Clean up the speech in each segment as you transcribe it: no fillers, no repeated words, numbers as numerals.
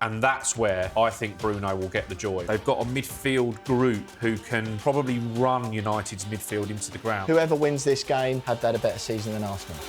And that's where I think Bruno will get the joy. They've got a midfield group who can probably run United's midfield into the ground. Whoever wins this game had a better season than Arsenal.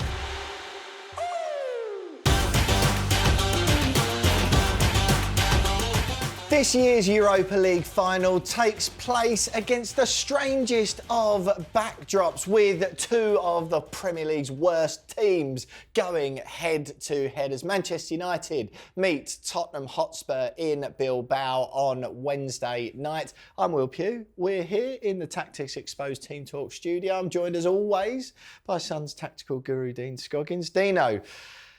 This year's Europa League final takes place against the strangest of backdrops, with two of the Premier League's worst teams going head-to-head as Manchester United meet Tottenham Hotspur in Bilbao on Wednesday night. I'm Will Pugh. We're here in the Tactics Exposed Team Talk studio. I'm joined as always by Sun's tactical guru Dean Scoggins. Dino,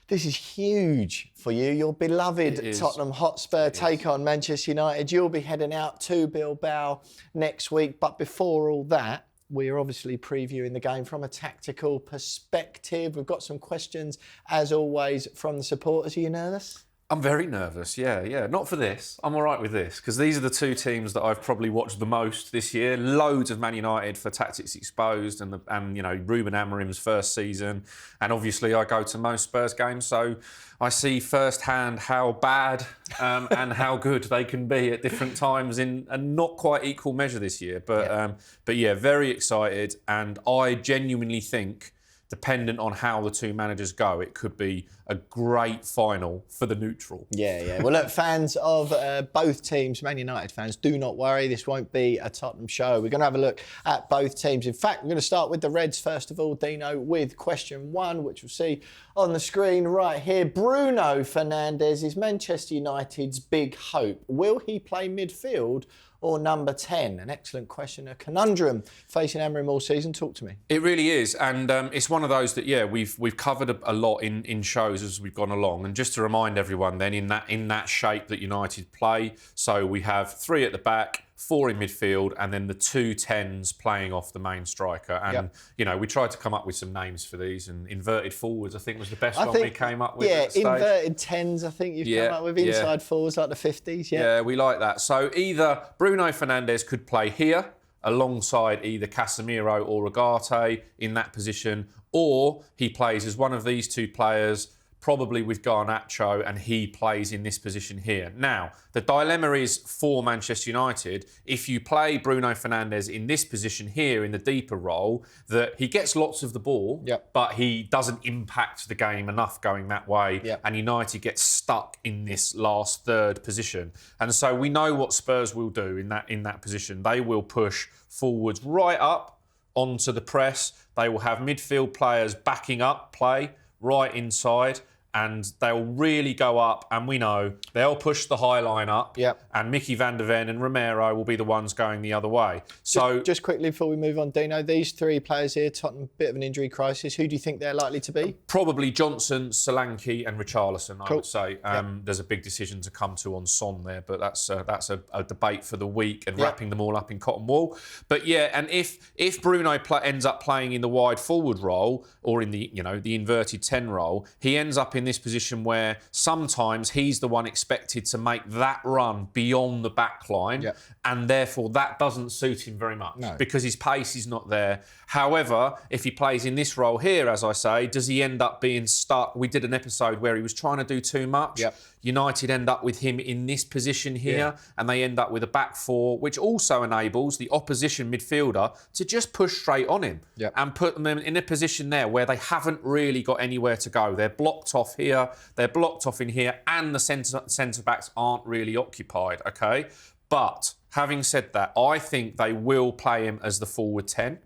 this is huge for you. Your beloved Tottenham Hotspur take on Manchester United. You'll be heading out to Bilbao next week. But before all that, we're obviously previewing the game from a tactical perspective. We've got some questions, as always, from the supporters. Are you nervous? I'm very nervous, yeah. Not for this. I'm all right with this, because these are the two teams that I've probably watched the most this year. Loads of Man United for Tactics Exposed and you know, Ruben Amorim's first season. And obviously I go to most Spurs games, so I see firsthand how bad and how good they can be at different times in a not quite equal measure this year. But yeah, very excited. And I genuinely think, dependent on how the two managers go, it could be a great final for the neutral. Yeah. Well, look, fans of both teams, Man United fans, do not worry. This won't be a Tottenham show. We're going to have a look at both teams. In fact, we're going to start with the Reds first of all, Dino, with question one, which we'll see on the screen right here. Bruno Fernandes is Manchester United's big hope. Will he play midfield or number 10? An excellent question, a conundrum facing Amorim all season. Talk to me. It really is, and it's one of those that, yeah, we've covered a lot in shows as we've gone along. And just to remind everyone then, in that shape that United play, so we have three at the back, four in midfield, and then the two tens playing off the main striker. And, you know, we tried to come up with some names for these, and inverted forwards, I think, was the best one we came up with. Yeah, inverted tens, I think you've come up with. Inside forwards, like the 50s, Yeah, we like that. So either Bruno Fernandes could play here, alongside either Casemiro or Ugarte in that position, or he plays as one of these two players, probably with Garnacho, and he plays in this position here. Now, the dilemma is for Manchester United, if you play Bruno Fernandes in this position here in the deeper role, that he gets lots of the ball, but he doesn't impact the game enough going that way, and United gets stuck in this last third position. And so we know what Spurs will do in that position. They will push forwards right up onto the press. They will have midfield players backing up play right inside, and they'll really go up, and we know they'll push the high line up, and Mickey van der Ven and Romero will be the ones going the other way. So just quickly before we move on, Dino, these three players here, Tottenham, bit of an injury crisis. Who do you think they're likely to be? Probably Johnson, Solanke and Richarlison, I would say. There's a big decision to come to on Son there, but that's a debate for the week, and wrapping them all up in cotton wool. But yeah, and if Bruno ends up playing in the wide forward role, or in the inverted 10 role, he ends up in this position where sometimes he's the one expected to make that run beyond the back line, and therefore that doesn't suit him very much because his pace is not there. However, if he plays in this role here, as I say, does he end up being stuck? We did an episode where he was trying to do too much. United end up with him in this position here, and they end up with a back four, which also enables the opposition midfielder to just push straight on him and put them in a position there where they haven't really got anywhere to go. They're blocked off here, they're blocked off in here, and the centre-backs aren't really occupied, okay? But having said that, I think they will play him as the forward 10.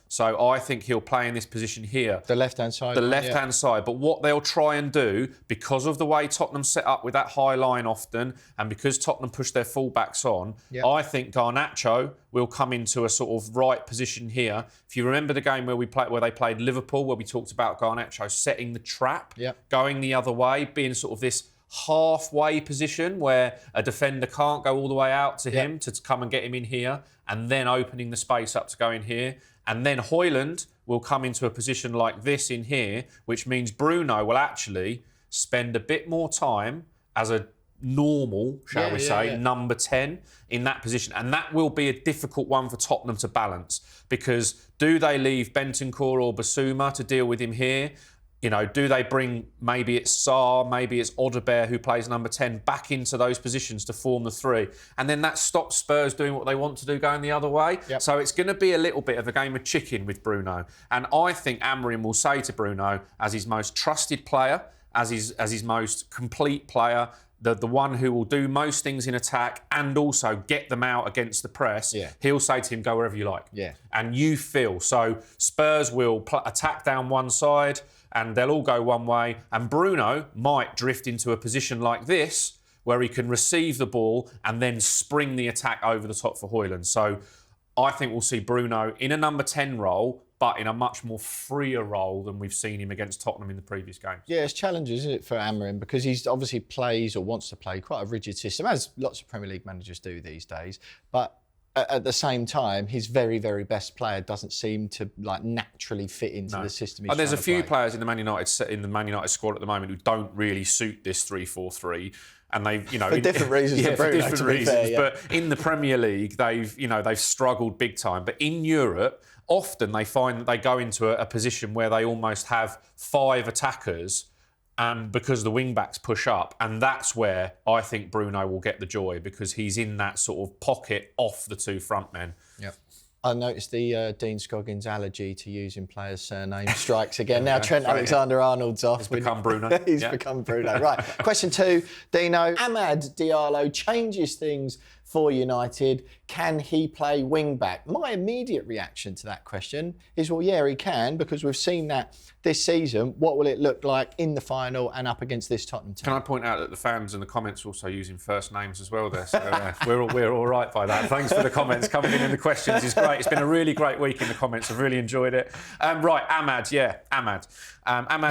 So I think he'll play in this position here. The left-hand side. The left-hand side. But what they'll try and do, because of the way Tottenham set up with that high line often, and because Tottenham push their full-backs on, I think Garnacho will come into a sort of right position here. If you remember the game where they played Liverpool, where we talked about Garnacho setting the trap, going the other way, being sort of this halfway position where a defender can't go all the way out to him to come and get him in here, and then opening the space up to go in here. And then Højlund will come into a position like this in here, which means Bruno will actually spend a bit more time as a normal, shall we say, number 10 in that position. And that will be a difficult one for Tottenham to balance, because do they leave Bentancur or Basuma to deal with him here? do they bring, maybe it's Sarr, maybe it's Odegaard who plays number 10, back into those positions to form the three? And then that stops Spurs doing what they want to do, going the other way. Yep. So it's going to be a little bit of a game of chicken with Bruno. And I think Amorim will say to Bruno, as his most trusted player, as his most complete player, the one who will do most things in attack and also get them out against the press, he'll say to him, go wherever you like. Yeah. And you feel. So Spurs will attack down one side and they'll all go one way. And Bruno might drift into a position like this where he can receive the ball and then spring the attack over the top for Højlund. So I think we'll see Bruno in a number 10 role, but in a much more freer role than we've seen him against Tottenham in the previous games. Yeah, it's challenging, isn't it, for Amorim, because he's obviously plays or wants to play quite a rigid system, as lots of Premier League managers do these days. But at the same time, his very, very best player doesn't seem to naturally fit into the system. And there's a few players in the Man United squad at the moment who don't really suit this 3-4-3. And they've, for different reasons. Yeah, Bruno, for different reasons. Fair, yeah. But in the Premier League, they've struggled big time. But in Europe, often they find that they go into a position where they almost have 5 attackers, because the wing backs push up, and that's where I think Bruno will get the joy, because he's in that sort of pocket off the 2 front men. Yeah. I noticed the Dean Scoggins allergy to using players' surnames strikes again. Now Trent Alexander-Arnold's off. He's become Bruno. He's become Bruno. Right. Question 2, Dino. Amad Diallo changes things for United. Can he play wing back? My immediate reaction to that question is, well, yeah, he can, because we've seen that this season. What will it look like in the final and up against this Tottenham team? Can I point out that the fans in the comments are also using first names as well there, so we're all right by that. Thanks for the comments coming in the questions. It's great. It's been a really great week in the comments. I've really enjoyed it. Right, Amad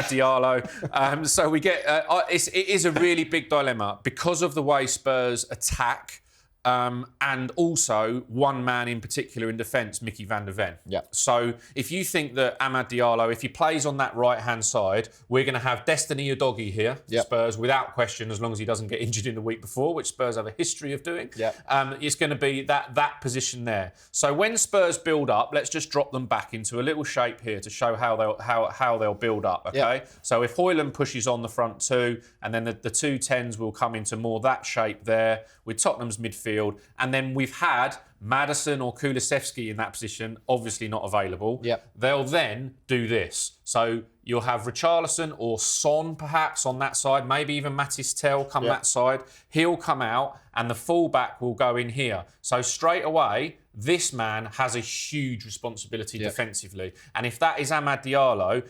Diallo. So we get it is a really big dilemma because of the way Spurs attack. And also one man in particular in defence, Mickey van der Ven. Yeah. So if you think that Amad Diallo, if he plays on that right-hand side, we're going to have Destiny Udogie here, Spurs, without question, as long as he doesn't get injured in the week before, which Spurs have a history of doing. It's going to be that position there. So when Spurs build up, let's just drop them back into a little shape here to show how they'll build up, okay? So if Højlund pushes on the front 2, and then the 2 10s will come into more that shape there, with Tottenham's midfield, and then we've had Maddison or Kulusevski in that position, obviously not available. They'll then do this. So you'll have Richarlison or Son perhaps on that side, maybe even Mattis Tell come that side. He'll come out and the fullback will go in here. So straight away, this man has a huge responsibility defensively. And if that is Amad Diallo,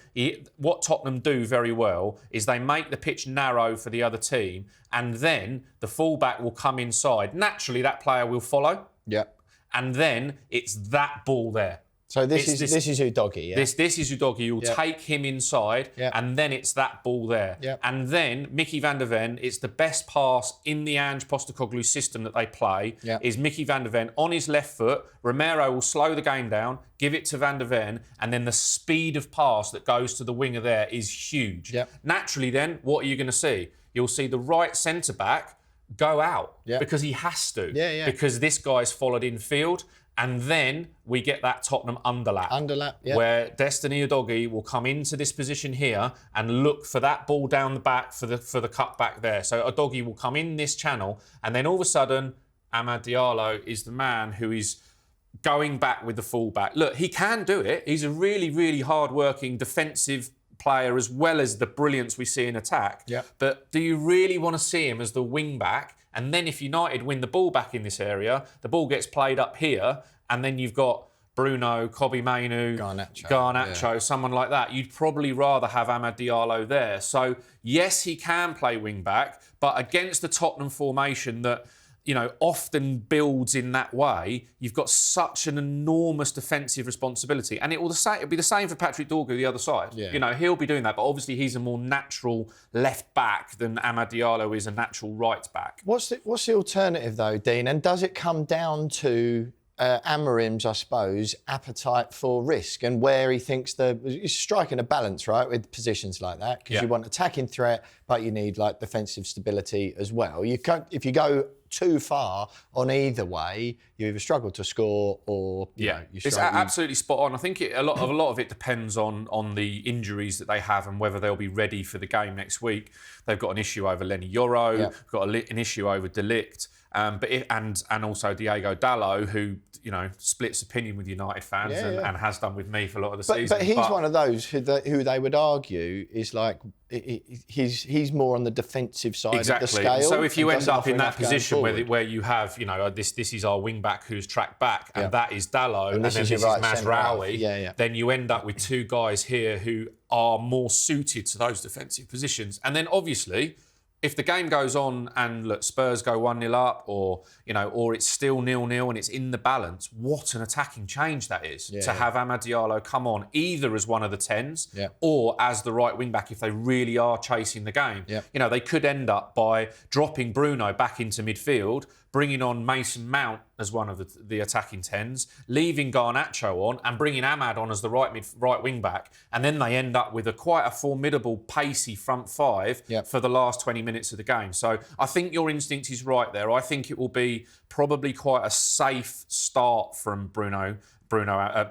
what Tottenham do very well is they make the pitch narrow for the other team, and then the fullback will come inside. Naturally, that player will follow. And then it's that ball there. So this is Udogie, yeah? This is Udogie. You'll take him inside, and then it's that ball there. And then Mickey van der Ven, it's the best pass in the Ange Postecoglou system that they play, is Mickey van der Ven on his left foot. Romero will slow the game down, give it to van der Ven, and then the speed of pass that goes to the winger there is huge. Naturally then, what are you going to see? You'll see the right centre-back go out because he has to. Because this guy's followed in field. And then we get that Tottenham underlap. Where Destiny Udogie will come into this position here and look for that ball down the back for the cut back there. So Udogie will come in this channel, and then all of a sudden, Amad Diallo is the man who is going back with the fullback. Look, he can do it. He's a really, really hard-working defensive player as well as the brilliance we see in attack. But do you really want to see him as the wing back? And then if United win the ball back in this area, the ball gets played up here, and then you've got Bruno, Kobbie Mainoo, Garnacho, someone like that. You'd probably rather have Amad Diallo there. So, yes, he can play wing-back, but against the Tottenham formation that, often builds in that way, you've got such an enormous defensive responsibility. And it'll be the same for Patrick Dorgu, the other side. He'll be doing that, but obviously he's a more natural left back than Amad Diallo is a natural right back. What's the alternative, though, Dean? And does it come down to Amorim's, I suppose, appetite for risk and where he thinks he's striking a balance, right, with positions like that? Because you want attacking threat, but you need, defensive stability as well. If you go too far on either way, you either struggle to score or you it's absolutely spot on. I think a lot of it depends on the injuries that they have and whether they'll be ready for the game next week. They've got an issue over Lenny Yoro, got an issue over De Ligt. And also Diego Dallo, who splits opinion with United fans and has done with me for a lot of the season. But he's one of those who they would argue is like he's more on the defensive side of the scale. So if you end up in that position where you have this is our wing back who's tracked back and that is Dallo and this is Mazraoui, then you end up with two guys here who are more suited to those defensive positions. And then obviously, if the game goes on and look, Spurs go 1-0 up, or it's still 0-0 and it's in the balance, what an attacking change that is to have Amad Diallo come on either as one of the 10s or as the right wing back if they really are chasing the game. They could end up by dropping Bruno back into midfield, bringing on Mason Mount as one of the attacking 10s, leaving Garnacho on and bringing Amad on as the right wing back, and then they end up with quite a formidable, pacey front five for the last 20 minutes of the game. So I think your instinct is right there. I think it will be probably quite a safe start from Ruben Amorim,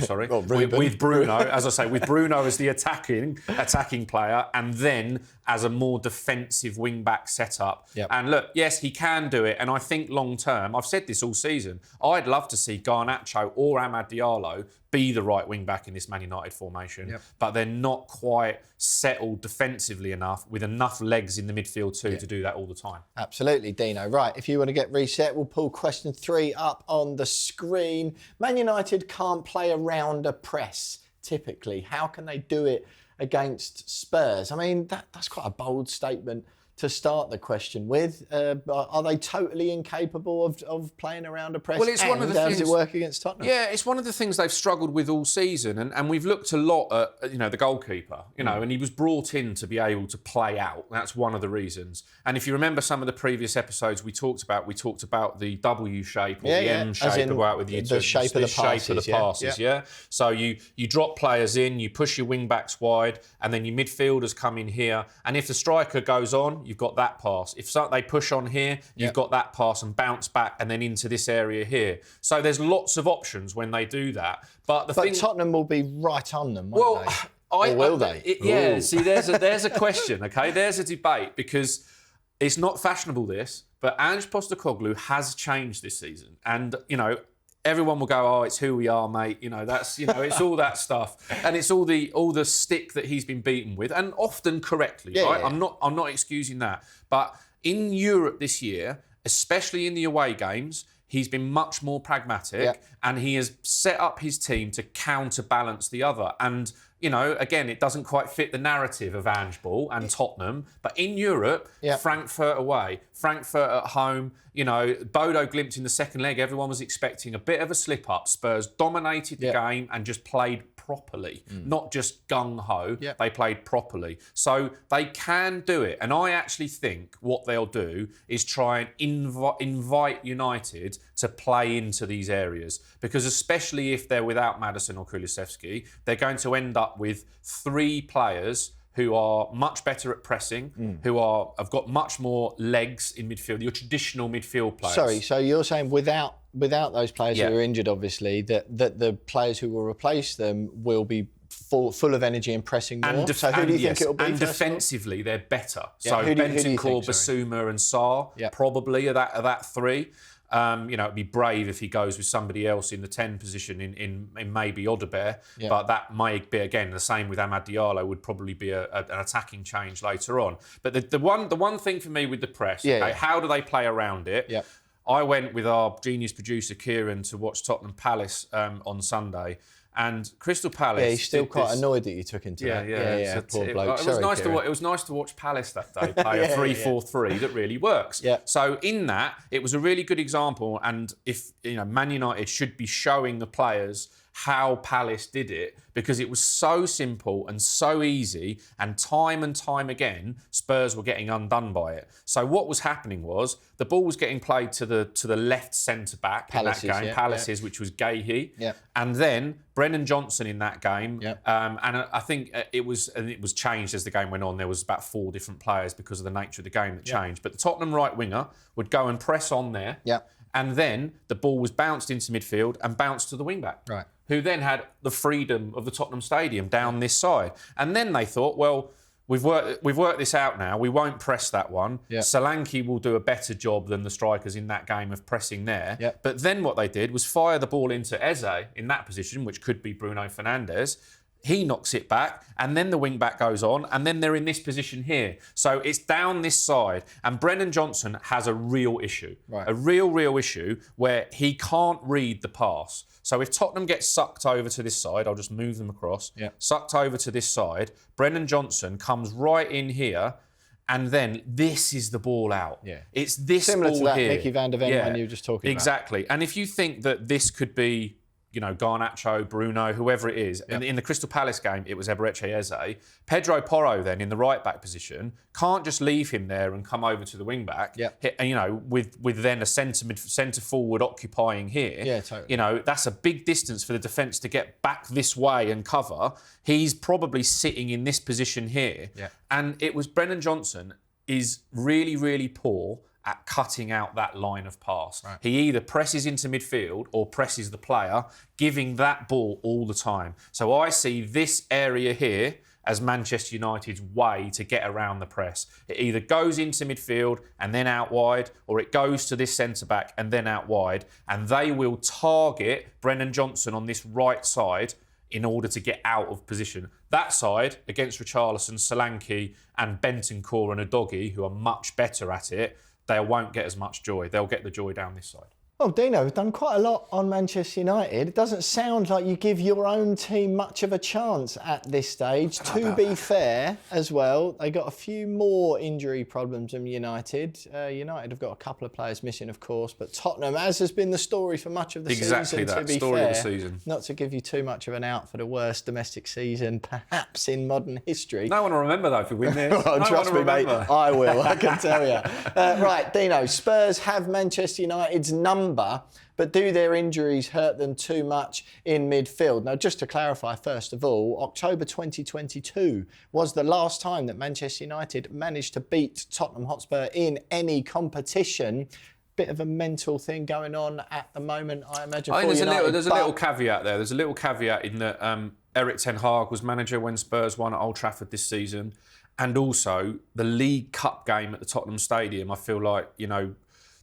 sorry. With Bruno, as I say, with Bruno as the attacking player, and then as a more defensive wing-back setup. And look, yes, he can do it, and I think long-term, I've said this all season, I'd love to see Garnacho or Amad Diallo be the right wing-back in this Man United formation, but they're not quite settled defensively enough, with enough legs in the midfield too to do that all the time. Absolutely, Dino. Right, if you want to get reset, we'll pull question 3 up on the screen. Man United can't play around a press, typically. How can they do it against Spurs? I mean, that's quite a bold statement to start the question with. Are they totally incapable of playing around a press? Well, it's one of the things. How does it work against Tottenham? Yeah, it's one of the things they've struggled with all season, and we've looked a lot at the goalkeeper, and he was brought in to be able to play out. That's one of the reasons. And if you remember some of the previous episodes we talked about the W shape or the M shape, the shape of the passes. So you drop players in, you push your wing backs wide, and then your midfielders come in here. And if the striker goes on, you've got that pass. If they push on here, you've got that pass and bounce back and then into this area here. So there's lots of options when they do that. But Tottenham will be right on them, won't they? Or will they? See, there's a question, okay? There's a debate because it's not fashionable, this, but Ange Postecoglou has changed this season. And, everyone will go, oh, it's who we are, mate. It's all that stuff, and it's all the stick that he's been beaten with, and often correctly, right? I'm not excusing that, but in Europe this year, especially in the away games, he's been much more pragmatic, and he has set up his team to counterbalance the other. And again, it doesn't quite fit the narrative of Ange Ball and Tottenham, but in Europe, Frankfurt away, Frankfurt at home, Bodo Glimt in the second leg, everyone was expecting a bit of a slip-up. Spurs dominated the game and just played properly, not just gung-ho. They played properly. So they can do it. And I actually think what they'll do is try and invite United to play into these areas. Because especially if they're without Maddison or Kulusevski, they're going to end up with 3 players who are much better at pressing, who have got much more legs in midfield, your traditional midfield players. Sorry, so you're saying without those players who are injured, obviously, that the players who will replace them will be full of energy and pressing more? So who do you think it'll be? And defensively, they're better. So Bentancur, Basuma and Sarr probably are that 3. It'd be brave if he goes with somebody else in the 10 position in maybe Odebear, but that might be, again, the same with Amad Diallo, would probably be an attacking change later on. But the one thing for me with the press, how do they play around it? I went with our genius producer Kieran to watch Tottenham Palace on Sunday. And Crystal Palace... Yeah, he's still quite annoyed that you took him to that. Yeah. Poor bloke. It was nice to watch Palace that day play a 3-4-3 that really works. So in that, it was a really good example. And if Man United should be showing the players how Palace did it, because it was so simple and so easy, and time again, Spurs were getting undone by it. So what was happening was the ball was getting played to the left centre-back in that game, Palace's, which was Gahey. Yeah. And then Brennan Johnson in that game. Yeah. And I think it was changed as the game went on. There was about 4 different players because of the nature of the game that changed. But the Tottenham right winger would go and press on there. Yeah. And then the ball was bounced into midfield and bounced to the wing-back. Right. Who then had the freedom of the Tottenham Stadium down this side. And then they thought, well, we've worked this out now. We won't press that one. Yeah. Solanke will do a better job than the strikers in that game of pressing there. Yeah. But then what they did was fire the ball into Eze in that position, which could be Bruno Fernandes. He knocks it back, and then the wing-back goes on, and then they're in this position here. So it's down this side, and Brennan Johnson has a real issue. Right. A real issue where he can't read the pass. So if Tottenham gets sucked over to this side, I'll just move them across, sucked over to this side, Brennan Johnson comes right in here, and then this is the ball out. Yeah. It's this Similar ball to that here. Mickey van der Ven one you were just talking about. Exactly. And if you think that this could be, Garnacho, Bruno, whoever it is. Yep. In the Crystal Palace game, it was Eberechi Eze. Pedro Porro then in the right-back position can't just leave him there and come over to the wing-back. Yep. With then a centre-forward occupying here. Yeah, totally. That's a big distance for the defence to get back this way and cover. He's probably sitting in this position here. Yeah. And it was Brennan Johnson is really, really poor at cutting out that line of pass. Right. He either presses into midfield or presses the player, giving that ball all the time. So I see this area here as Manchester United's way to get around the press. It either goes into midfield and then out wide, or it goes to this centre-back and then out wide, and they will target Brennan Johnson on this right side in order to get out of position. That side, against Richarlison, Solanke and Bentancur and Udogie, who are much better at it, they won't get as much joy. They'll get the joy down this side. Well, Dino, we've done quite a lot on Manchester United. It doesn't sound like you give your own team much of a chance at this stage. To be fair, as well, they got a few more injury problems than United. United have got a couple of players missing, of course, but Tottenham, as has been the story for much of the season, to be story fair, of the season. Not to give you too much of an out for the worst domestic season, perhaps in modern history. No one will remember, though, if we win this. Well, trust me, mate, I will, I can tell you. Right, Dino, Spurs have Manchester United's number, but do their injuries hurt them too much in midfield? Now, just to clarify, first of all, October 2022 was the last time that Manchester United managed to beat Tottenham Hotspur in any competition. Bit of a mental thing going on at the moment, I imagine. I think there's a little caveat there. There's a little caveat in that Eric Ten Hag was manager when Spurs won at Old Trafford this season, and also the League Cup game at the Tottenham Stadium. I feel like,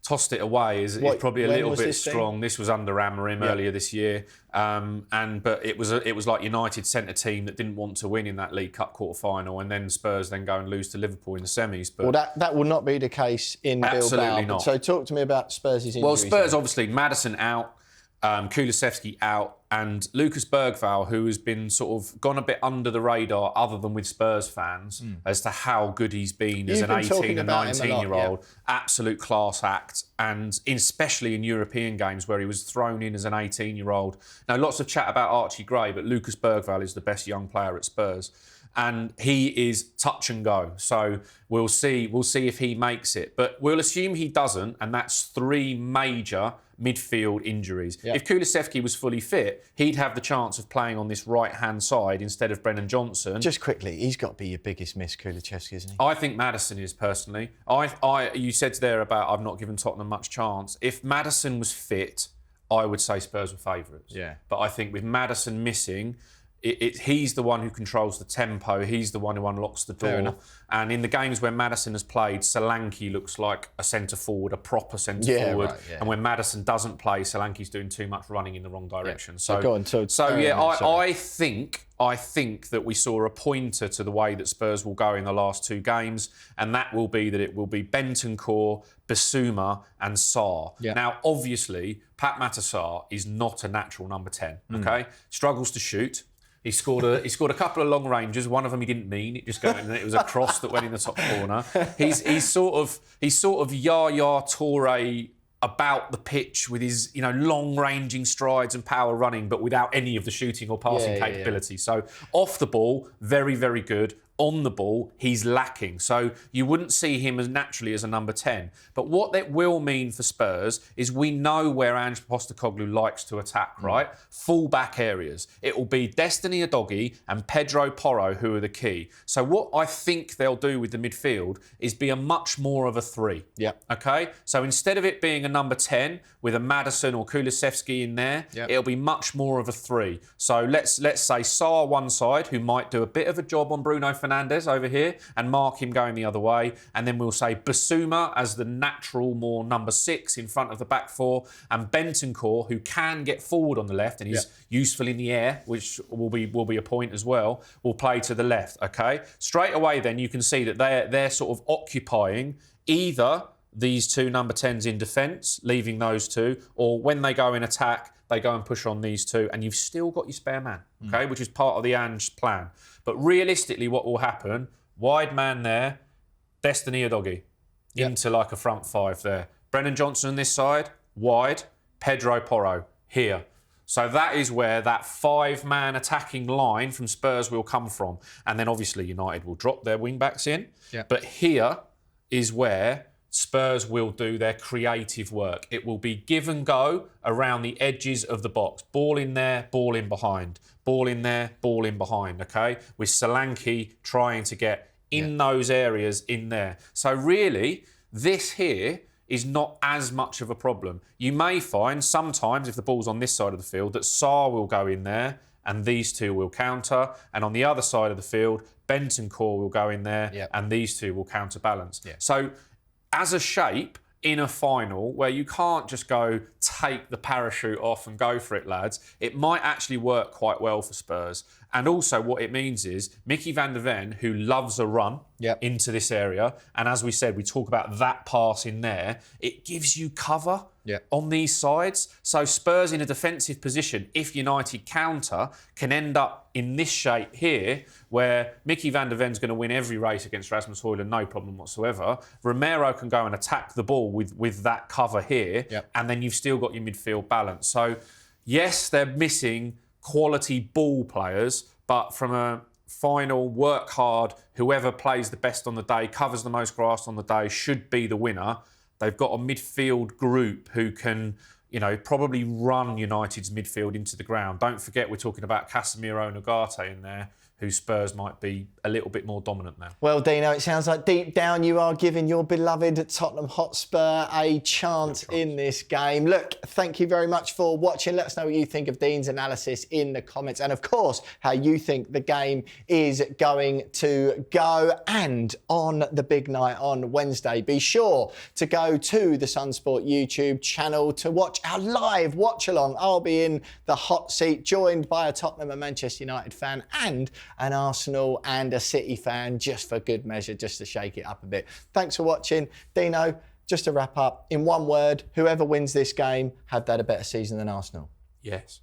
tossed it away is probably a little bit strong. This was under Amorim earlier this year, but it was like United sent a team that didn't want to win in that League Cup quarter final, and then Spurs then go and lose to Liverpool in the semis. But that will not be the case in Bilbao. Absolutely not. So talk to me about Spurs' injuries. Well, Spurs obviously Maddison out, Kulusevski out, and Lucas Bergvall, who has been sort of gone a bit under the radar other than with Spurs fans as to how good he's been as an 18 and 19-year-old. Absolute class act, and especially in European games where he was thrown in as an 18-year-old. Now, lots of chat about Archie Gray, but Lucas Bergvall is the best young player at Spurs. And he is touch and go. So we'll see if he makes it. But we'll assume he doesn't, and that's 3 major midfield injuries. Yep. If Kulusevski was fully fit, he'd have the chance of playing on this right-hand side instead of Brennan Johnson. Just quickly, he's got to be your biggest miss, Kulusevski, isn't he? I think Maddison is, personally. You said there about I've not given Tottenham much chance. If Maddison was fit, I would say Spurs were favourites. Yeah. But I think with Maddison missing, he's the one who controls the tempo. He's the one who unlocks the door. And in the games where Maddison has played, Solanke looks like a centre forward, a proper centre forward. Right, yeah. And when Maddison doesn't play, Solanke's doing too much running in the wrong direction. Yeah. I think that we saw a pointer to the way that Spurs will go in the last 2 games, and that will be that it will be Bentancur, Bissouma and Sarr. Yeah. Now, obviously, Pat Matar is not a natural number 10. Okay, struggles to shoot. He scored a couple of long ranges. One of them he didn't mean. It just got in. It was a cross that went in the top corner. He's sort of Yaya Toure about the pitch with his, long-ranging strides and power running, but without any of the shooting or passing capability. So off the ball, very, very good. On the ball, he's lacking. So you wouldn't see him as naturally as a number 10. But what that will mean for Spurs is we know where Ange Postecoglou likes to attack, right? Full-back areas. It will be Destiny Udogie and Pedro Porro who are the key. So what I think they'll do with the midfield is be a much more of a 3. Yeah. Okay? So instead of it being a number 10 with a Maddison or Kulusevski in there, it'll be much more of a 3. So let's say Sarr one side, who might do a bit of a job on Bruno Fernandes over here and mark him going the other way. And then we'll say Basuma as the natural, more number 6 in front of the back 4. And Bentancur, who can get forward on the left and is useful in the air, which will be a point as well, will play to the left, okay? Straight away then you can see that they're sort of occupying either these 2 number 10s in defence, leaving those 2, or when they go in attack, they go and push on these 2, and you've still got your spare man, okay, which is part of the Ange plan. But realistically, what will happen, wide man there, Destiny Udogie, into like a front 5 there. Brennan Johnson on this side, wide, Pedro Porro here. So that is where that 5-man attacking line from Spurs will come from. And then obviously United will drop their wing-backs in. Yeah. But here is where Spurs will do their creative work. It will be give and go around the edges of the box. Ball in there, ball in behind. Ball in there, ball in behind, okay? With Solanke trying to get in those areas in there. So really, this here is not as much of a problem. You may find sometimes, if the ball's on this side of the field, that Sarr will go in there and these 2 will counter. And on the other side of the field, Bentancur will go in there and these 2 will counterbalance. So as a shape, in a final where you can't just go take the parachute off and go for it, lads, it might actually work quite well for Spurs. And also what it means is Mickey van der Ven, who loves a run into this area, and as we said, we talk about that pass in there, it gives you cover on these sides. So Spurs in a defensive position, if United counter, can end up in this shape here, where Mickey van der Ven's going to win every race against Rasmus Højlund, no problem whatsoever. Romero can go and attack the ball with that cover here, and then you've still got your midfield balance. So yes, they're missing quality ball players, but from a final, work hard, whoever plays the best on the day, covers the most grass on the day, should be the winner. They've got a midfield group who can, probably run United's midfield into the ground. Don't forget, we're talking about Casemiro and Ugarte in there, who Spurs might be a little bit more dominant now. Well, Dino, it sounds like deep down you are giving your beloved Tottenham Hotspur a chance in this game. Look, thank you very much for watching. Let us know what you think of Dean's analysis in the comments. And of course, how you think the game is going to go. And on the big night on Wednesday, be sure to go to the Sunsport YouTube channel to watch our live watch-along. I'll be in the hot seat, joined by a Tottenham and Manchester United fan and an Arsenal and a City fan, just for good measure, just to shake it up a bit. Thanks for watching. Dino, just to wrap up, in one word, whoever wins this game, have they had a better season than Arsenal? Yes.